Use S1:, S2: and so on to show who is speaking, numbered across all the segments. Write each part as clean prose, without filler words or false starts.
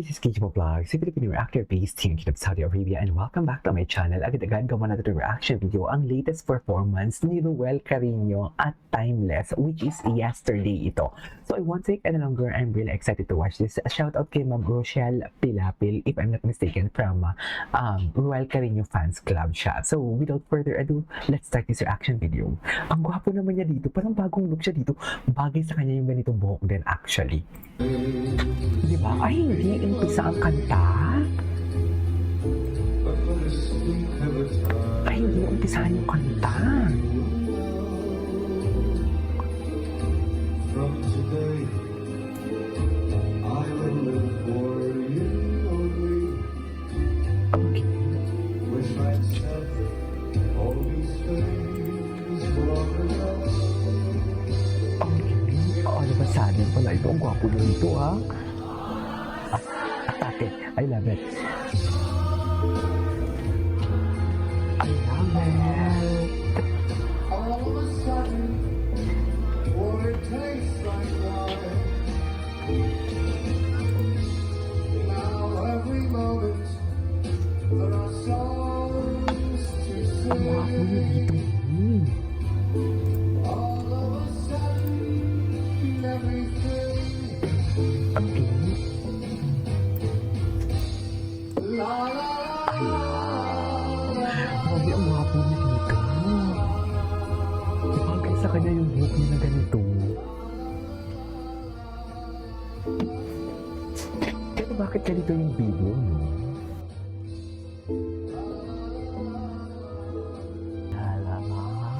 S1: this is Kijimo Vlog, si Filipino reactor based here in Saudi Arabia, and welcome back to my channel. Agad-agad gawa natin ng reaction video ang latest performance ni Ruel Carino at Timeless, which is yesterday ito. So I won't take any longer, I'm really excited to watch this. A shout out kay Ma'am Rochelle Pilapil, if I'm not mistaken, from Ruel Carino Fans Club siya. So without further ado, let's start this reaction video. Ang gwapo naman niya dito, parang bagong look siya dito. Bagay sa kanya yung ganitong buhok din actually. Diba? Ay, hindi umpisa ang kanta. Ay, hindi umpisahan yung kanta.
S2: From today, I will live for you only.
S1: Okay.
S2: Wish I'd said all these things long ago.
S1: Okay. Ano ba sana pala ito? Ang gwapo na dito, ha? Atake. I love it. I love it.
S2: All of a sudden, what it tastes like wine. Now every moment, there are songs to
S1: Ang gwapo na
S2: sing.
S1: dito.
S2: All of a sudden, everything.
S1: Okay.
S2: La la la.
S1: Grabe, ang gwapo na dito. Bagay sa kanya yung buhok niya na ganito. Pero bakit ganito yung video, no? Lalala.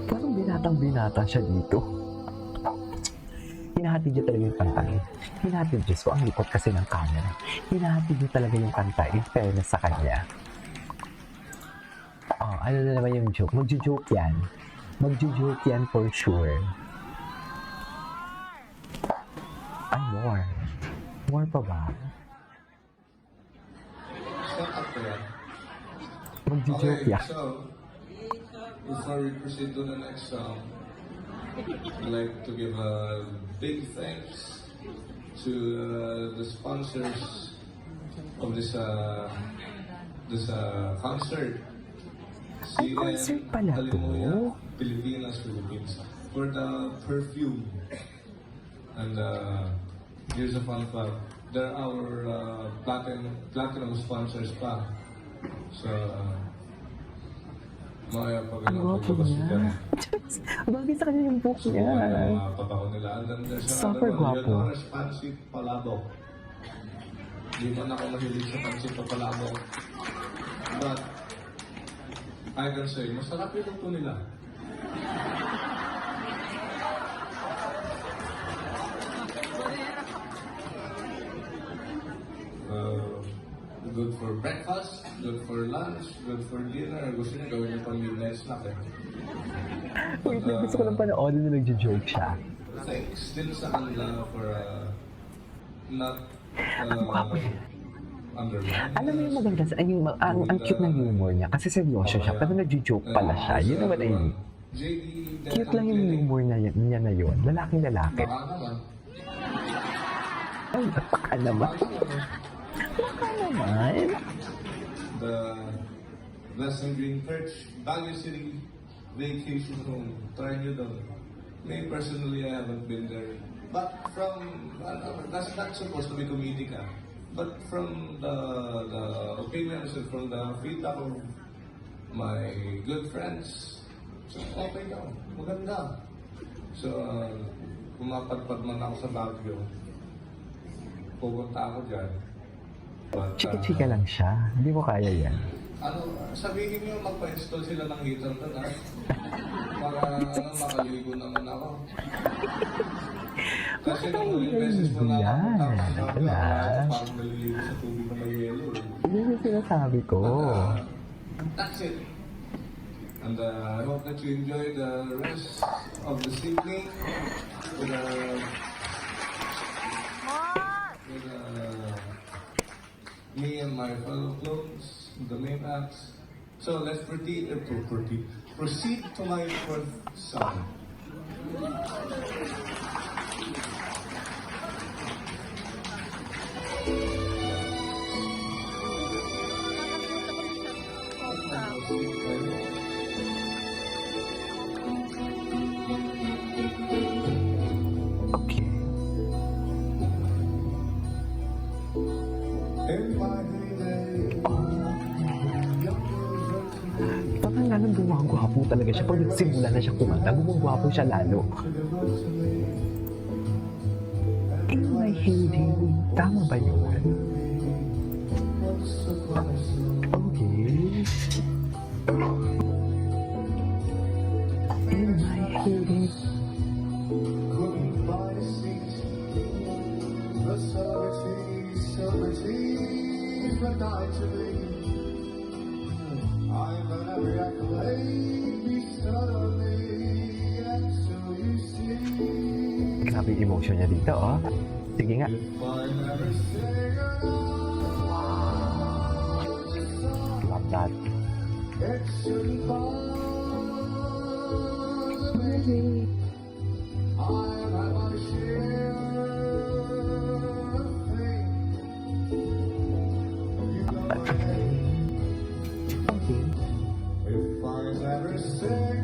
S1: Parang binatang-binata siya dito. Hinahatid niya talaga yung kanta. Hinahatid niya. So, ang likot kasi ng camera. Hinahatid niya talaga yung kanta in fairness sa kanya. Oh, ano na naman yung joke? Magjo-joke yan. Magjo-joke yan for sure. Ay, more. More pa ba?
S2: Shut up there.
S1: Magjo-joke yan.
S2: So before we proceed to the next song, I'd like to give a big thanks to the sponsors of this concert.
S1: concert pala to?
S2: Philippines, for the perfume. And here's a fun fact. They're our platinum sponsors pa. So, mga pag
S1: Ang gwapo niya. Bagay sa kanya yung buhok niya.
S2: Papako nila. And then there's
S1: Super
S2: another one.
S1: gwapo.
S2: Yun ang Pancit Palabok. Di man ako mahilig sa Pancit Palabok. But, I can say, masarap yung luto nila. Good for breakfast, good for lunch, good for dinner. Gusto niya gawin yung pang midnight snack eh.
S1: Wait lang, gusto ko lang panoorin na nagjo-joke siya.
S2: Thanks din sa kanila for not
S1: Ang gwapo niya.
S2: undermining.
S1: Alam mo yung maganda sa ang cute ng humor niya kasi seryoso siya pero nagjo-joke pala siya. You know what I mean? Cute lang yung humor niya na yun. Lalaking lalaki.
S2: Baka naman.
S1: Ay, baka naman. Baka naman.
S2: The Blessing Green Perch, Baguio City Vacation Home. Try nyo doon. Me personally, I haven't been there. But from, that's not supposed to be comedic but from the opinions and from the feedback of my good friends, so okay daw. Maganda. So, pumapadpad man ako sa Baguio. Pupunta ako dyan. But,
S1: Chika-chika lang siya. Hindi mo kaya yan.
S2: sabihin nyo magpa-install sila ng heater doon para makaligo naman ako. Kasi nung huling beses mo na ako, parang naliligo sa tubig na may yelo.
S1: Yun yung sinasabi ko.
S2: That's it. And I hope that you enjoy the rest of this evening with me and my fellow clones, the main acts. So let's proceed to my fourth song.
S1: Okay.
S2: In my heyday, young girls are too
S1: Parang lalong gumagwapo talaga siya. Pag nagsimula na siya kumanta, gumagwapo siya lalo. In my heyday. Tama ba yun? Okay. In my heyday.
S2: couldn't buy a seat. The celebrities were died to me. I've had every accolade bestowed on me, and so you see.
S1: Grabe yung emotion niya dito, oh. Sige nga.
S2: If I never sing
S1: Love that.
S2: it shouldn't bother me. I've had my share of fame. You know my name.
S1: Okay.
S2: If I never sing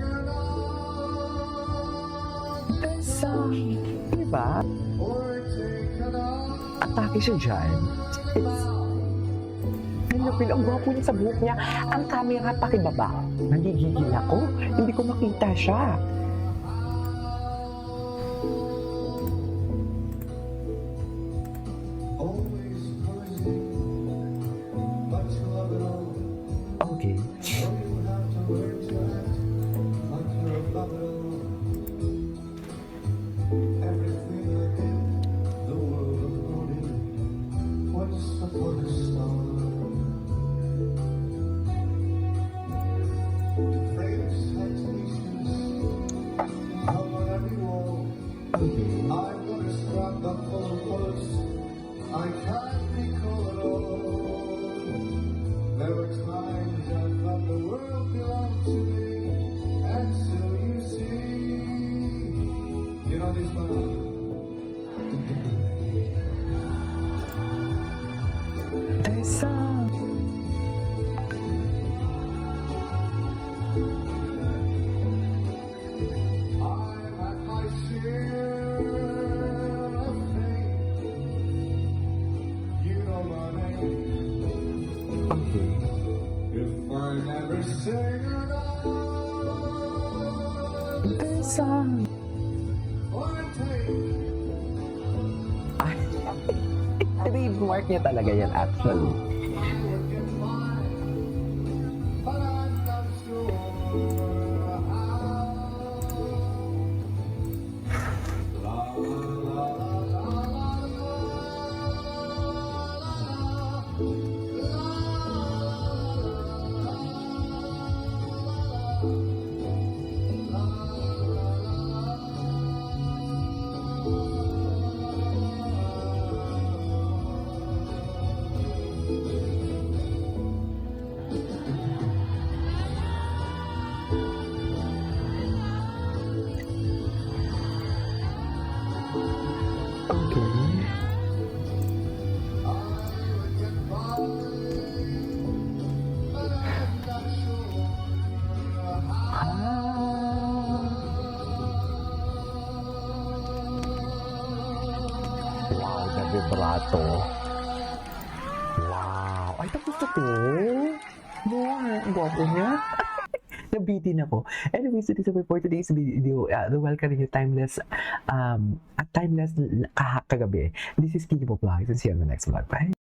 S1: Song. Diba?
S2: or take an
S1: Atake siya dyan. It's... Hanapin, ang gwapo niya sa buhok niya. Ang camera pakibaba. Nagigigil ako. Hindi ko makita siya.
S2: always poison, but you love it all.
S1: Okay.
S2: So you have to learn to act like you're above it all. Everything I did, the world applauded. Once upon a star. The famous citations hung on every wall.
S1: Okay.
S2: I've got a scrapbook full of bullets. I can't recall it all. There were times I thought the world belonged to me, and so you see, you know this one.
S1: Tessa.
S2: I've had my share of pain. You know my name.
S1: Okay.
S2: If I never sing it all,
S1: Tessa.
S2: or take.
S1: Ay. Trademark niya talaga yan actually. Okay. Wow, the vibrato. Wow. Ay, tapos na to. Wow, ang gwapo niya. Nabitin ako. Anyways, it is a for today's video. The welcome you timeless, timeless kagabi. This is Kiki Vlogs and see you on the next vlog. Bye.